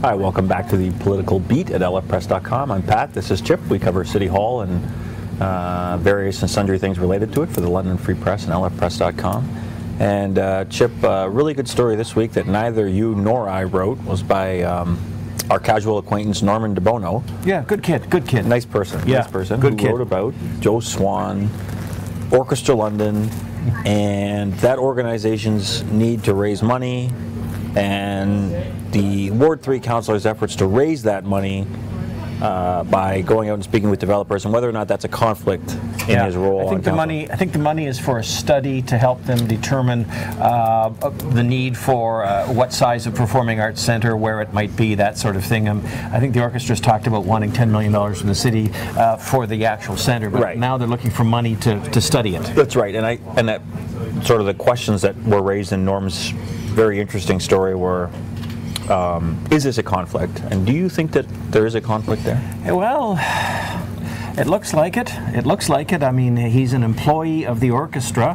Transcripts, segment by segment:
Hi, welcome back to the Political Beat at lfpress.com. I'm Pat, this is Chip. We cover City Hall and various and sundry things related to it for the London Free Press and lfpress.com. And Chip, a really good story this week that neither you nor I wrote was by our casual acquaintance Norman De Bono. Yeah, good kid, good kid. Nice person, yeah, nice person. Good who kid. wrote about Joe Swan, Orchestra London, and that organization's need to raise money, and the Ward 3 councillor's efforts to raise that money by going out and speaking with developers, and whether or not that's a conflict in his role. I think the money is for a study to help them determine the need for what size of performing arts centre, where it might be, that sort of thing. I think the orchestra's talked about wanting $10 million from the city for the actual centre, but now they're looking for money to study it. That's right, and that sort of the questions that were raised in Norm's very interesting story were, is this a conflict? And do you think that there is a conflict there? Well, it looks like it. It looks like it. I mean, he's an employee of the orchestra.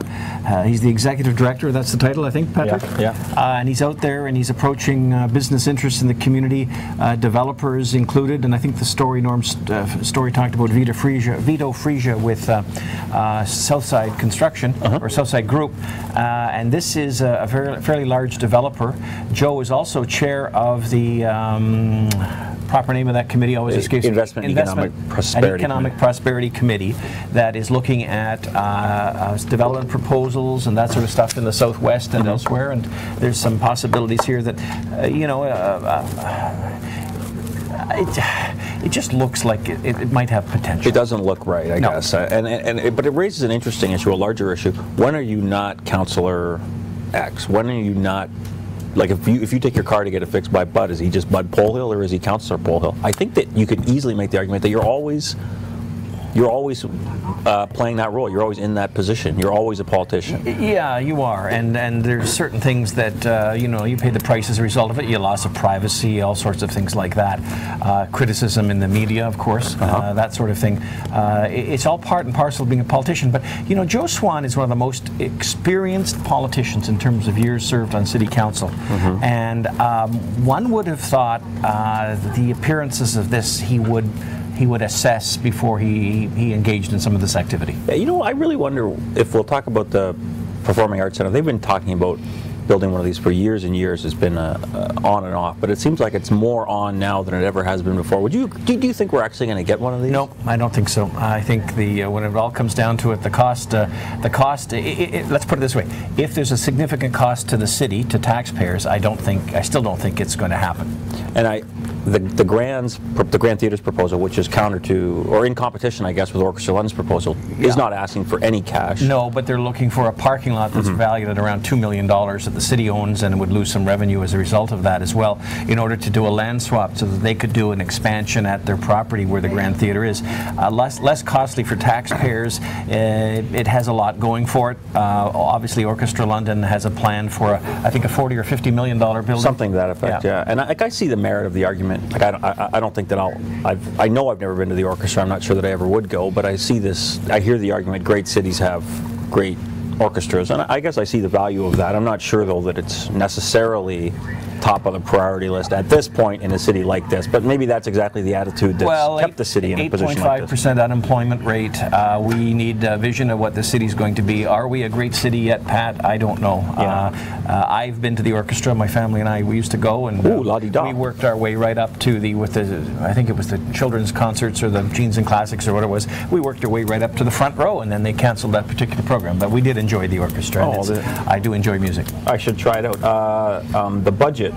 He's the executive director. That's the title, I think, Patrick? Yeah. And he's out there and he's approaching business interests in the community, developers included. And I think the story, Norm's story, talked about Vito Frisia with Southside Construction, or Southside Group. And this is a fairly large developer. Joe is also chair of the proper name of that committee always escapes me. Investment Economic Prosperity Committee that is looking at development proposals and that sort of stuff in the Southwest and elsewhere, and there's some possibilities here that it just looks like it might have potential. It doesn't look right, I guess, but it raises an interesting issue, a larger issue. When are you not Councillor X? When are you not? Like if you take your car to get it fixed by Bud, is he just Bud Polhill or is he Councillor Polhill? I think that you could easily make the argument that you're always playing that role. You're always in that position. You're always a politician. Yeah, you are, and there's certain things that you pay the price as a result of it. Your loss of privacy, all sorts of things like that. Criticism in the media, of course, that sort of thing. It's all part and parcel of being a politician. But Joe Swan is one of the most experienced politicians in terms of years served on city council, and one would have thought the appearances of this he would assess before he engaged in some of this activity. Yeah, I really wonder if we'll talk about the Performing Arts Centre. They've been talking about building one of these for years and years. It's been on and off, but it seems like it's more on now than it ever has been before. Do you think we're actually going to get one of these? No, I don't think so. I think when it all comes down to it, the cost. Let's put it this way: if there's a significant cost to the city, to taxpayers, I still don't think it's going to happen. And the Grand Theatre's proposal, which is counter to, or in competition, I guess, with Orchestra London's proposal, is not asking for any cash. No, but they're looking for a parking lot that's valued at around $2 million that the city owns, and would lose some revenue as a result of that as well, in order to do a land swap so that they could do an expansion at their property where the Grand Theatre is. Less costly for taxpayers. It has a lot going for it. Obviously, Orchestra London has a plan for, I think, a $40 or $50 million building. Something to that effect, yeah. And I see the merit of the argument. Like I don't think that I know I've never been to the orchestra. I'm not sure that I ever would go, but I hear the argument. Great cities have great orchestras, and I guess I see the value of that. I'm not sure though that it's necessarily top of the priority list at this point in a city like this, but maybe that's exactly the attitude that's kept the city in a position like this. 8.5% unemployment rate. We need a vision of what the city's going to be. Are we a great city yet, Pat? I don't know. I've been to the orchestra. My family and we used to go, and we worked our way right up to I think it was the children's concerts or the Genes and Classics or what it was. We worked our way right up to the front row, and then they canceled that particular program. But we did enjoy the orchestra. I do enjoy music. I should try it out. The budget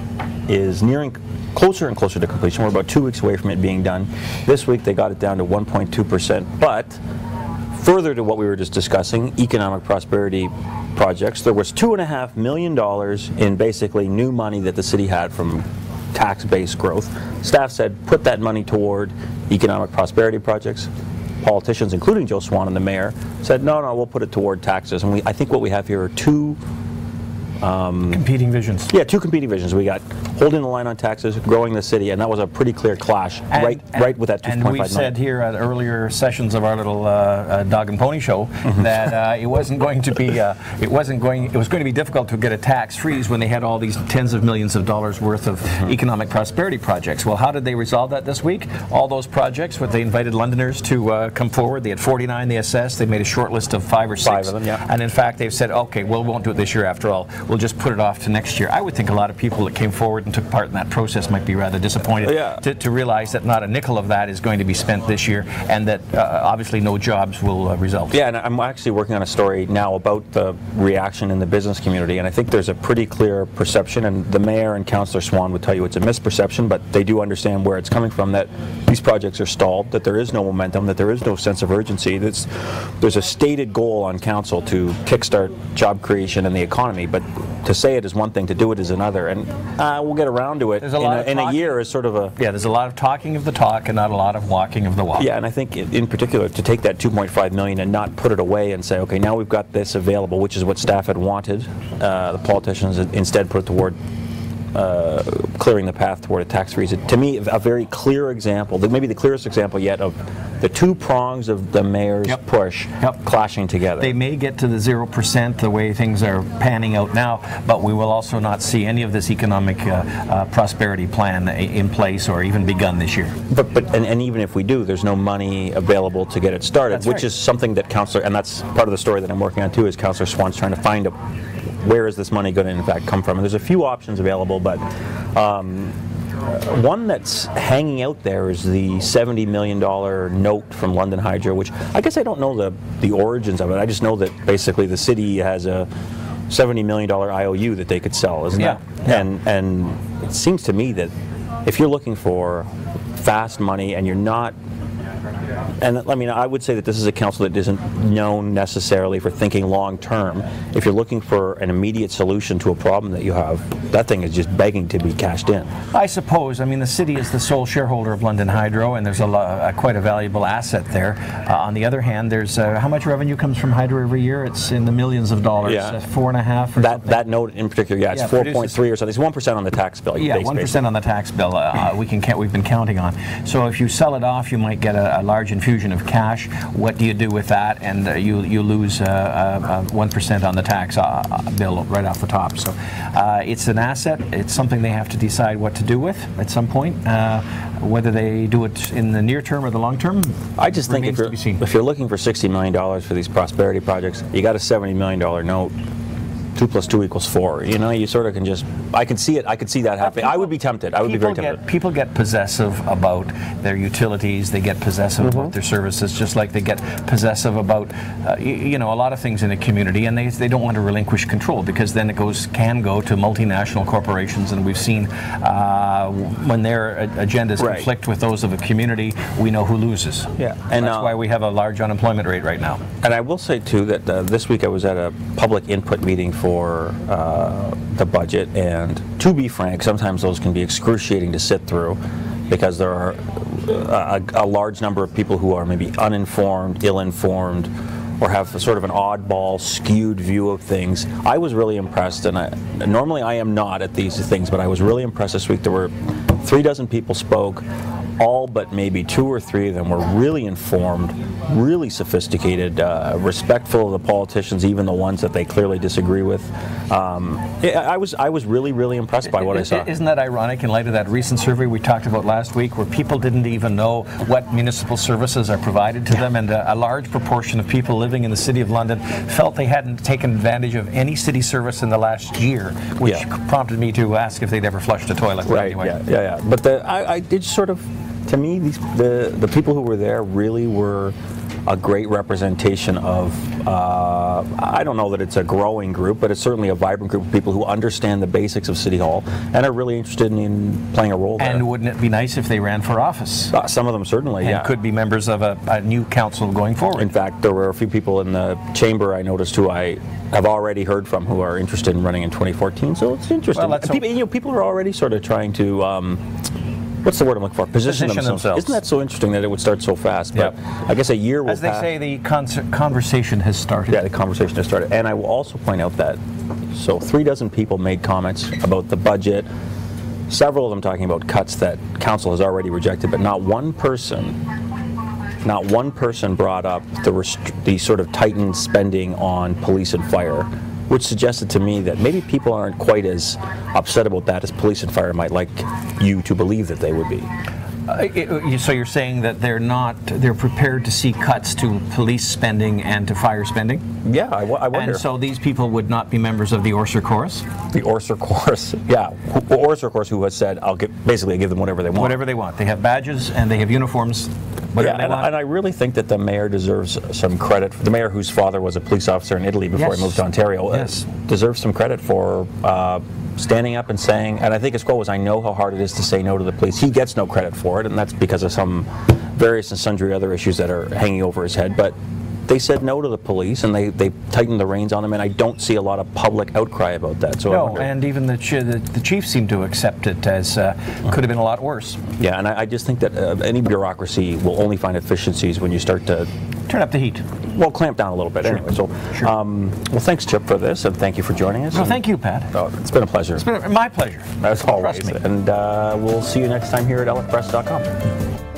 is nearing closer and closer to completion. We're about 2 weeks away from it being done. This week they got it down to 1.2%, but further to what we were just discussing, economic prosperity projects, there was $2.5 million in basically new money that the city had from tax-based growth. Staff said put that money toward economic prosperity projects. Politicians, including Joe Swan and the mayor, said no, we'll put it toward taxes. And I think what we have here are two Competing visions. Yeah, two competing visions. We got holding the line on taxes, growing the city, and that was a pretty clear clash right with that 2.5 million. And we said here at earlier sessions of our little dog and pony show that it wasn't going to be it was going to be difficult to get a tax freeze when they had all these tens of millions of dollars worth of economic prosperity projects. Well, how did they resolve that this week? All those projects, they invited Londoners to come forward. They had 49 they assessed. They made a short list of 5 or 6. 5 of them, yeah. And in fact, they've said, okay, well, we won't do it this year after all. We'll just put it off to next year. I would think a lot of people that came forward and took part in that process might be rather disappointed to realize that not a nickel of that is going to be spent this year, and that obviously no jobs will result. Yeah, and I'm actually working on a story now about the reaction in the business community, and I think there's a pretty clear perception, and the mayor and Councillor Swan would tell you it's a misperception, but they do understand where it's coming from, that these projects are stalled, that there is no momentum, that there is no sense of urgency. There's a stated goal on council to kickstart job creation and the economy, but to say it is one thing, to do it is another, and we'll get around to it in a year is sort of a... Yeah, there's a lot of talking of the talk and not a lot of walking of the walk. Yeah, and I think in particular to take that 2.5 million and not put it away and say, okay, now we've got this available, which is what staff had wanted, the politicians instead put it toward clearing the path toward a tax freeze. To me, a very clear example, maybe the clearest example yet of the two prongs of the mayor's push clashing together. They may get to the 0% the way things are panning out now, but we will also not see any of this economic prosperity plan in place or even begun this year. And even if we do, there's no money available to get it started, That's which right. is something that Councillor, and that's part of the story that I'm working on too, is Councillor Swan's trying to find where is this money going to in fact come from. And there's a few options available, but one that's hanging out there is the $70 million note from London Hydro, which I guess I don't know the origins of it. I just know that basically the city has a $70 million IOU that they could sell, isn't it? Yeah. And it seems to me that if you're looking for fast money and you're not, and I mean, I would say that this is a council that isn't known necessarily for thinking long term. If you're looking for an immediate solution to a problem that you have, that thing is just begging to be cashed in. I suppose. I mean, the city is the sole shareholder of London Hydro, and there's quite a valuable asset there. On the other hand, there's how much revenue comes from Hydro every year? It's in the millions of dollars. Yeah. 4.5 or something. That note in particular, it's 4.3 or something. It's 1% on the tax bill. Yeah, 1% on the tax bill. We've been counting on. So if you sell it off, you might get a large infusion of cash. What do you do with that? And you lose 1% on the tax bill right off the top. So it's an asset. It's something they have to decide what to do with at some point. Whether they do it in the near term or the long term, I just think if you're looking for $60 million for these prosperity projects, you got a $70 million note. 2 + 2 = 4. You know, you sort of can just. I can see it. I could see that happening. I would be tempted. I would be very tempted. People get possessive about their utilities. They get possessive about their services, just like they get possessive about, a lot of things in a community, and they don't want to relinquish control, because then it can go to multinational corporations, and we've seen when their agendas conflict with those of a community, we know who loses. Yeah, and that's why we have a large unemployment rate right now. And I will say too that this week I was at a public input meeting for the budget, and to be frank, sometimes those can be excruciating to sit through, because there are a large number of people who are maybe uninformed, ill-informed, or have sort of an oddball, skewed view of things. I was really impressed, and normally I am not at these things, but I was really impressed this week. There were 36 people spoke. All but maybe 2 or 3 of them were really informed, really sophisticated, respectful of the politicians, even the ones that they clearly disagree with. I was really, really impressed by what I saw. Isn't that ironic in light of that recent survey we talked about last week, where people didn't even know what municipal services are provided to them, and a large proportion of people living in the City of London felt they hadn't taken advantage of any city service in the last year, which prompted me to ask if they'd ever flushed a toilet. Right, anyway. yeah. But I did sort of, to me, the people who were there really were a great representation of, I don't know that it's a growing group, but it's certainly a vibrant group of people who understand the basics of City Hall and are really interested in playing a role there. And wouldn't it be nice if they ran for office? Some of them certainly, and could be members of a new council going forward. In fact, there were a few people in the chamber I noticed who I have already heard from who are interested in running in 2014, so it's interesting. Well, people are already sort of trying to what's the word I'm looking for? Position Position themselves. Isn't that so interesting that it would start so fast? But Yep. I guess a year will As they pass. say, the conversation has started. Yeah, the conversation has started. And I will also point out that, so 36 people made comments about the budget, several of them talking about cuts that council has already rejected, but not one person brought up the sort of tightened spending on police and fire, which suggested to me that maybe people aren't quite as upset about that as police and fire might like you to believe that they would be. So you're saying that they're prepared to see cuts to police spending and to fire spending? Yeah, I wonder. And so these people would not be members of the Orser Chorus? The Orser Chorus, yeah. Orser Chorus, who has said, basically give them whatever they want. Whatever they want. They have badges and they have uniforms. Whatever they want. And I really think that the mayor deserves some credit. The mayor, whose father was a police officer in Italy before he moved to Ontario, deserves some credit for standing up and saying, and I think his quote was, "I know how hard it is to say no to the police." He gets no credit for it, and that's because of some various and sundry other issues that are hanging over his head. But they said no to the police, and they tightened the reins on them, and I don't see a lot of public outcry about that. So no, and even the chief seemed to accept it as could have been a lot worse. Yeah, and I just think that any bureaucracy will only find efficiencies when you start to turn up the heat. Well, clamp down a little bit. Sure. Anyway, so Sure. well, thanks, Chip, for this, and thank you for joining us. Well, thank you, Pat. Oh, it's been a pleasure. It's been my pleasure. As always. Trust me. And we'll see you next time here at elefpress.com.